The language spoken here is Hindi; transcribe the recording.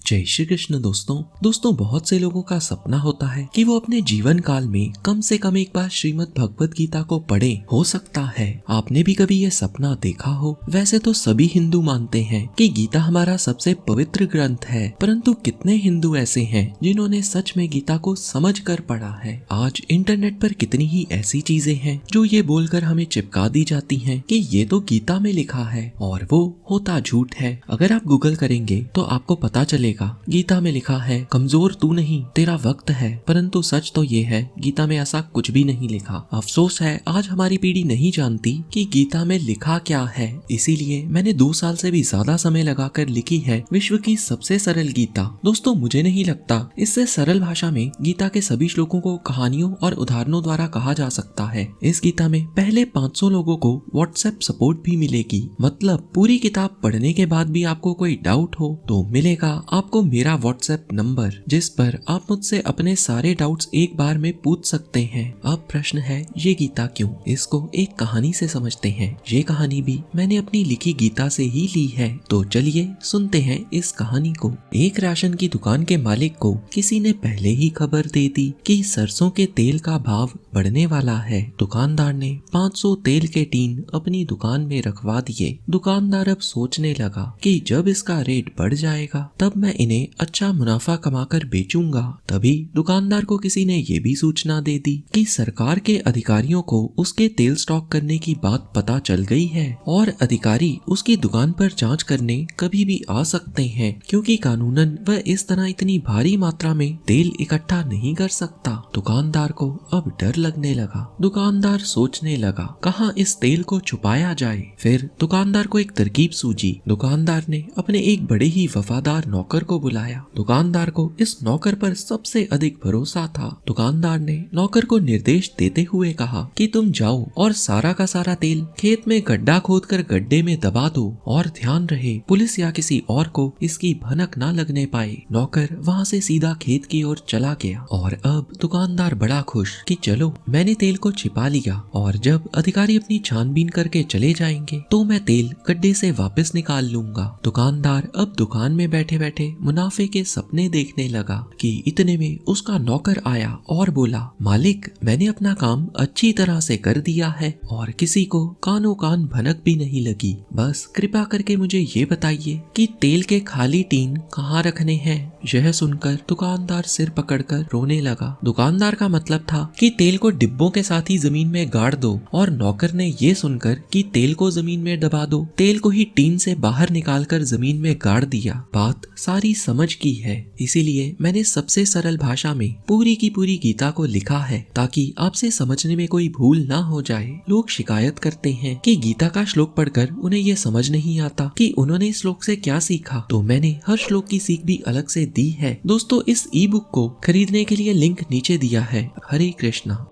जय श्री कृष्ण दोस्तों बहुत से लोगों का सपना होता है कि वो अपने जीवन काल में कम से कम एक बार श्रीमद् भगवत गीता को पढ़े। हो सकता है आपने भी कभी ये सपना देखा हो। वैसे तो सभी हिंदू मानते हैं कि गीता हमारा सबसे पवित्र ग्रंथ है, परंतु कितने हिंदू ऐसे हैं जिन्होंने सच में गीता को समझ कर पढ़ा है। आज इंटरनेट पर कितनी ही ऐसी चीजें हैं जो ये बोलकर हमें चिपका दी जाती हैं कि ये तो गीता में लिखा है, और वो होता झूठ है। अगर आप गूगल करेंगे तो आपको पता चलेगा गीता में लिखा है कमजोर तू नहीं तेरा वक्त है, परंतु सच तो ये है गीता में ऐसा कुछ भी नहीं लिखा। अफसोस है आज हमारी पीढ़ी नहीं जानती कि गीता में लिखा क्या है। इसीलिए मैंने 2 साल से भी ज्यादा समय लगाकर लिखी है विश्व की सबसे सरल गीता। दोस्तों मुझे नहीं लगता इससे सरल भाषा में गीता के सभी श्लोकों को कहानियों और उदाहरणों द्वारा कहा जा सकता है। इस गीता में पहले 500 लोगों को व्हाट्सएप सपोर्ट भी मिलेगी। मतलब पूरी किताब पढ़ने के बाद भी आपको कोई डाउट हो तो मिलेगा आपको मेरा व्हाट्सएप नंबर, जिस पर आप मुझसे अपने सारे डाउट्स एक बार में पूछ सकते हैं। अब प्रश्न है ये गीता क्यों? इसको एक कहानी से समझते हैं। ये कहानी भी मैंने अपनी लिखी गीता से ही ली है, तो चलिए सुनते हैं इस कहानी को। एक राशन की दुकान के मालिक को किसी ने पहले ही खबर दे दी कि सरसों के तेल का भाव बढ़ने वाला है। दुकानदार ने 500 तेल के टीन अपनी दुकान में रखवा दिए। दुकानदार अब सोचने लगा कि जब इसका रेट बढ़ जाएगा तब मैं इन्हें अच्छा मुनाफा कमाकर बेचूंगा। तभी दुकानदार को किसी ने ये भी सूचना दे दी कि सरकार के अधिकारियों को उसके तेल स्टॉक करने की बात पता चल गई है और अधिकारी उसकी दुकान पर जांच करने कभी भी आ सकते हैं, क्योंकि कानूनन वह इस तरह इतनी भारी मात्रा में तेल इकट्ठा नहीं कर सकता। दुकानदार को अब डर लगने लगा। दुकानदार सोचने लगा कहाँ इस तेल को छुपाया जाए। फिर दुकानदार को एक तरकीब सूझी। दुकानदार ने अपने एक बड़े ही वफादार नौकर को बुलाया। दुकानदार को इस नौकर पर सबसे अधिक भरोसा था। दुकानदार ने नौकर को निर्देश देते हुए कहा कि तुम जाओ और सारा का सारा तेल खेत में गड्ढा खोदकर गड्ढे में दबा दो, और ध्यान रहे पुलिस या किसी और को इसकी भनक ना लगने पाए। नौकर वहाँ से सीधा खेत की ओर चला गया और अब दुकानदार बड़ा खुश कि चलो मैंने तेल को छिपा लिया, और जब अधिकारी अपनी छानबीन करके चले जाएंगे तो मैं तेल गड्ढे से वापस निकाल लूंगा। दुकानदार अब दुकान में बैठे बैठे मुनाफे के सपने देखने लगा कि इतने में उसका नौकर आया और बोला, मालिक मैंने अपना काम अच्छी तरह से कर दिया है और किसी को कानो कान भनक भी नहीं लगी। बस कृपा करके मुझे ये बताइए कि तेल के खाली टीन कहाँ रखने हैं। यह सुनकर दुकानदार सिर पकड़कर रोने लगा। दुकानदार का मतलब था कि तेल को डिब्बों के साथ ही जमीन में गाड़ दो, और नौकर ने ये सुनकर कि तेल को जमीन में दबा दो, तेल को ही टीन से बाहर निकालकर जमीन में गाड़ दिया। बात सारी समझ की है, इसीलिए मैंने सबसे सरल भाषा में पूरी की पूरी गीता को लिखा है ताकि आपसे समझने में कोई भूल ना हो जाए। लोग शिकायत करते हैं कि गीता का श्लोक पढ़कर उन्हें ये समझ नहीं आता कि उन्होंने इस श्लोक से क्या सीखा, तो मैंने हर श्लोक की सीख भी अलग से दी है। दोस्तों इस ई बुक को खरीदने के लिए लिंक नीचे दिया है। हरे कृष्णा।